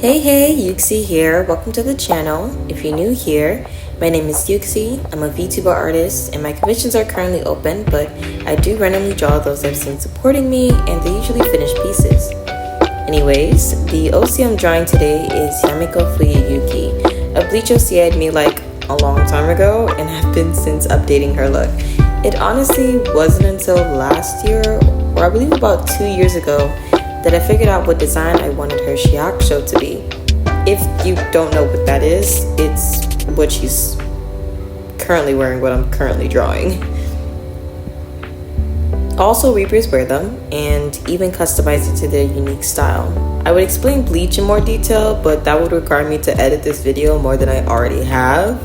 Hey, Yuxi here. Welcome to the channel. If you're new here, my name is Yuxi. I'm a VTuber artist and my commissions are currently open, but I do randomly draw those I've seen supporting me and they're usually finished pieces. Anyways, the OC I'm drawing today is Yamiko Fuyuyuki, a Bleach OC I'd made like a long time ago and have been since updating her look. It honestly wasn't until last year, or I believe about 2 years ago, that I figured out what design I wanted her Shihakusho to be. If you don't know what that is, it's what she's currently wearing, what I'm currently drawing. Also, Reapers wear them and even customize it to their unique style. I would explain Bleach in more detail, but that would require me to edit this video more than I already have,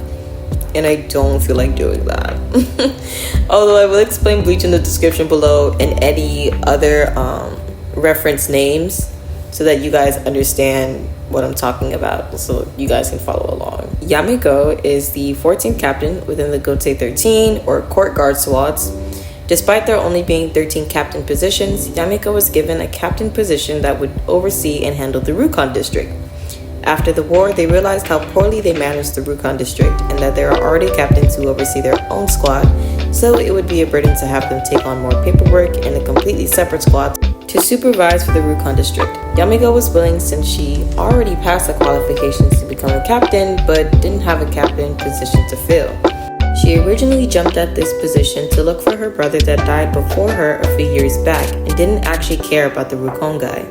and I don't feel like doing that. Although I will explain Bleach in the description below and any other reference names so that you guys understand what I'm talking about, so you guys can follow along. Yamiko is the 14th captain within the Gotei 13 or court guard squads. Despite there only being 13 captain positions, Yamiko was given a captain position that would oversee and handle the Rukon District. After the war, they realized how poorly they managed the Rukon District and that there are already captains who oversee their own squad, so it would be a burden to have them take on more paperwork and a completely separate squad to supervise for the Rukon District. Yamiko was willing since she already passed the qualifications to become a captain, but didn't have a captain position to fill. She originally jumped at this position to look for her brother that died before her a few years back and didn't actually care about the Rukongai.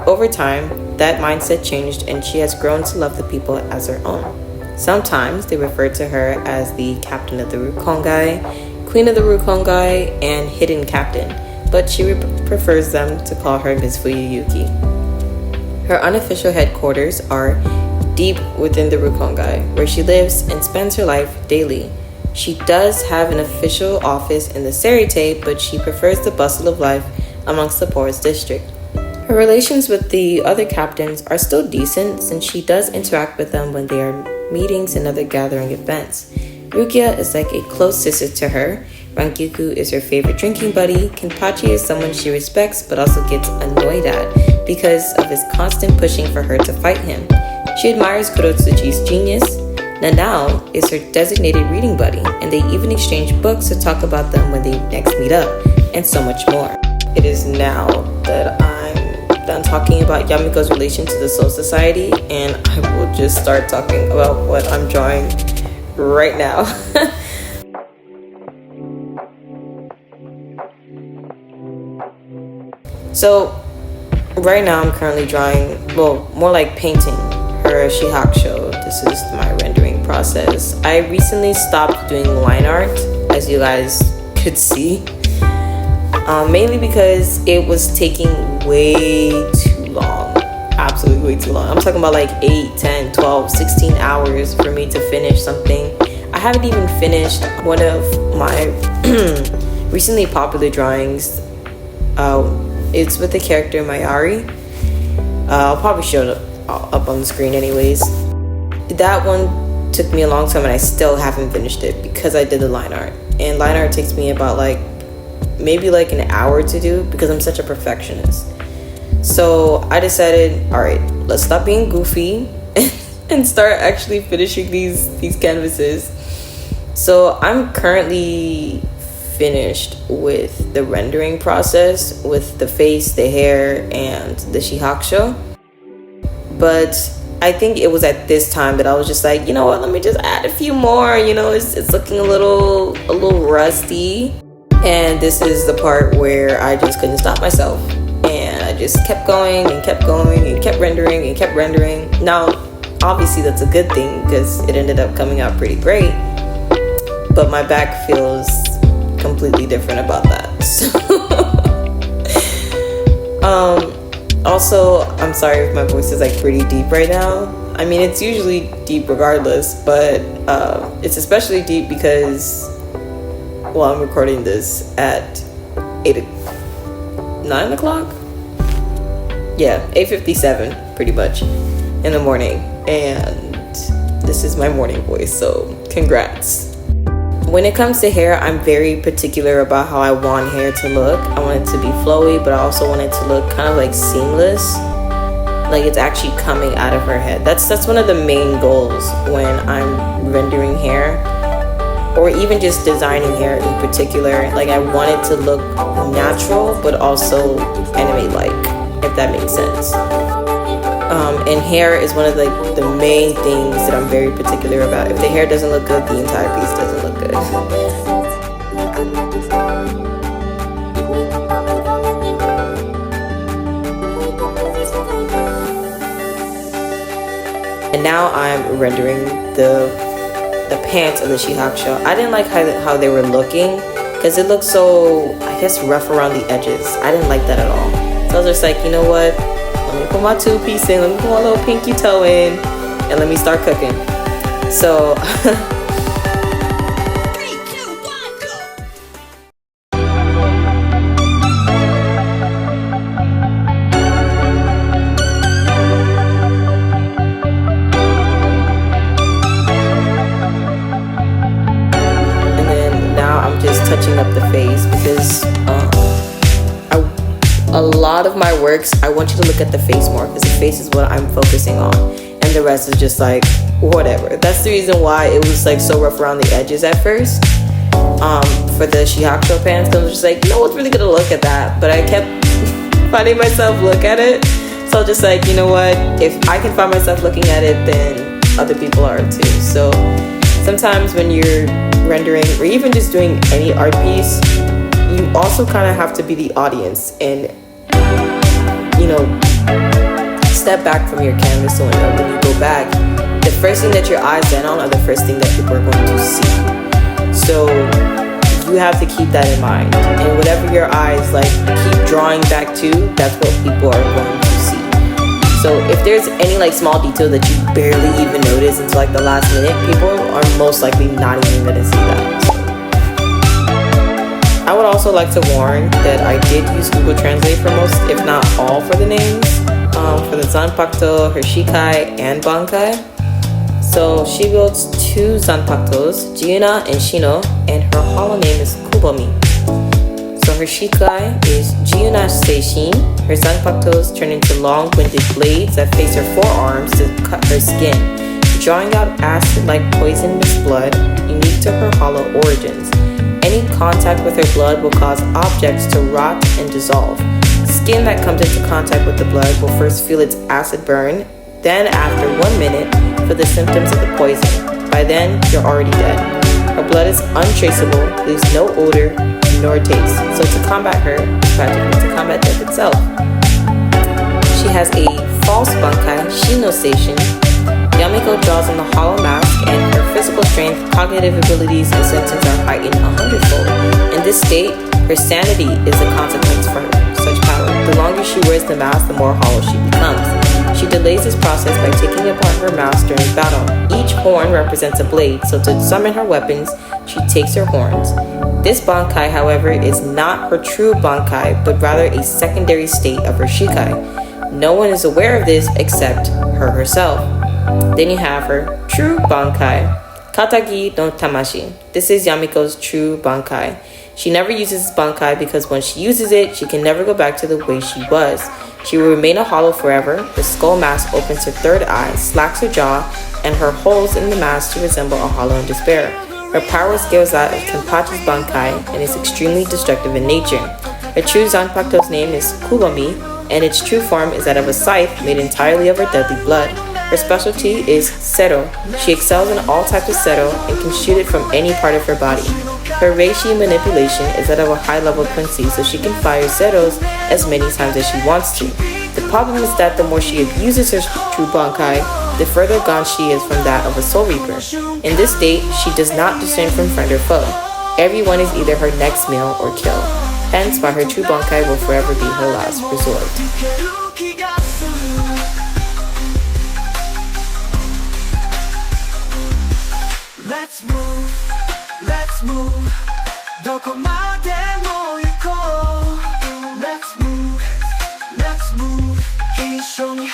Over time, that mindset changed and she has grown to love the people as her own. Sometimes they refer to her as the captain of the Rukongai, queen of the Rukongai, and hidden captain, but she prefers them to call her Miss Fuyuyuki. Her unofficial headquarters are deep within the Rukongai, where she lives and spends her life daily. She does have an official office in the Sarite, but she prefers the bustle of life amongst the poorest district. Her relations with the other captains are still decent since she does interact with them when they are meetings and other gathering events. Rukia is like a close sister to her. Rangyuku is her favorite drinking buddy. Kenpachi is someone she respects but also gets annoyed at because of his constant pushing for her to fight him. She admires Kurotsuchi's genius. Nanao is her designated reading buddy, and they even exchange books to talk about them when they next meet up, and so much more. It is now that I'm done talking about Yamiko's relation to the Soul Society, and I will just start talking about what I'm drawing right now. So, right now I'm currently drawing, well, more like painting her Shihakusho. This is my rendering process. I recently stopped doing line art, as you guys could see, mainly because it was taking way too long. Absolutely way too long. I'm talking about like 8, 10, 12, 16 hours for me to finish something. I haven't even finished one of my recently popular drawings. It's with the character Mayari. I'll probably show it up on the screen anyways. That one took me a long time and I still haven't finished it because I did the line art. And line art takes me about maybe an hour to do because I'm such a perfectionist. So I decided, alright, let's stop being goofy and start actually finishing these canvases. So I'm currently finished with the rendering process with the face, the hair, and the Shihakusho. But I think it was at this time that I was just like, you know what, let me just add a few more. You know, it's looking a little rusty. And this is the part where I just couldn't stop myself. And I just kept going and kept going and kept rendering and kept rendering. Now, obviously that's a good thing because it ended up coming out pretty great. But my back feels completely different about that. Also, I'm sorry if my voice is pretty deep right now. I mean, it's usually deep regardless, but it's especially deep because, well, I'm recording this at 9 o'clock? Yeah, 8:57 pretty much in the morning, and this is my morning voice, so congrats. When it comes to hair, I'm very particular about how I want hair to look. I want it to be flowy, but I also want it to look kind of seamless. like it's actually coming out of her head. That's one of the main goals when I'm rendering hair, or even just designing hair in particular. Like I want it to look natural but also anime-like, if that makes sense. And hair is one of the main things that I'm very particular about. If the hair doesn't look good, the entire piece doesn't look good. And now I'm rendering the pants of the Shihakusho. I didn't like how they were looking, because it looked so, I guess, rough around the edges. I didn't like that at all. So I was just like, you know what? Let me put my 2-piece in, let me put my little pinky toe in, and let me start cooking. So touching up the face, because a lot of my works, I want you to look at the face more, because the face is what I'm focusing on, and the rest is just like whatever. That's the reason why it was like so rough around the edges at first for the Shihakusho pants, because I was just like, no one's really gonna look at that, but I kept finding myself look at it. So just like, you know what, if I can find myself looking at it, then other people are too. So sometimes when you're rendering or even just doing any art piece, you also kind of have to be the audience and, you know, step back from your canvas, so when you go back, the first thing that your eyes then on are the first thing that people are going to see. So you have to keep that in mind, and whatever your eyes like keep drawing back to, that's what people are going to see. So if there's any like small detail that you barely even notice until like the last minute, people are most likely not even gonna see that. I would also like to warn that I did use Google Translate for most, if not all, for the names. For the Zanpakuto, her Shikai, and Bankai. So she builds 2 Zanpakutos, Jiuna and Shino, and her holo name is Kubomi. So her Shikai is Jiuna Seishin. Her Zanpakutos turn into long-winded blades that face her forearms to cut her skin, drawing out acid-like poisonous blood unique to her holo origins. Any contact with her blood will cause objects to rot and dissolve. Skin that comes into contact with the blood will first feel its acid burn, then after 1 minute, feel the symptoms of the poison. By then, you're already dead. Her blood is untraceable, leaves no odor nor taste. So to combat her, practically to combat death itself. She has a false Bankai, Shino Station. Yamiko draws on the hollow mask, and her physical strength, cognitive abilities, and senses are heightened 100-fold. In this state, her sanity is a consequence for such power. The longer she wears the mask, the more hollow she becomes. She delays this process by taking apart her mask during battle. Each horn represents a blade, so to summon her weapons, she takes her horns. This Bankai, however, is not her true Bankai, but rather a secondary state of her Shikai. No one is aware of this except her herself. Then you have her true Bankai, Katagi no Tamashi. This is Yamiko's true Bankai. She never uses Bankai because when she uses it, she can never go back to the way she was. She will remain a hollow forever. The skull mask opens her third eye, slacks her jaw, and her holes in the mask to resemble a hollow in despair. Her power scales that of Tenpachi's Bankai and is extremely destructive in nature. Her true Zanpakuto's name is Kubomi, and its true form is that of a scythe made entirely of her deadly blood. Her specialty is Sero. She excels in all types of Sero and can shoot it from any part of her body. Her Reishi manipulation is that of a high-level Quincy, so she can fire Zeros as many times as she wants to. The problem is that the more she abuses her true Bankai, the further gone she is from that of a Soul Reaper. In this state, she does not discern from friend or foe. Everyone is either her next meal or kill. Hence why her true Bankai will forever be her last resort. Let's move どこまでも行こう Let's move 一緒に運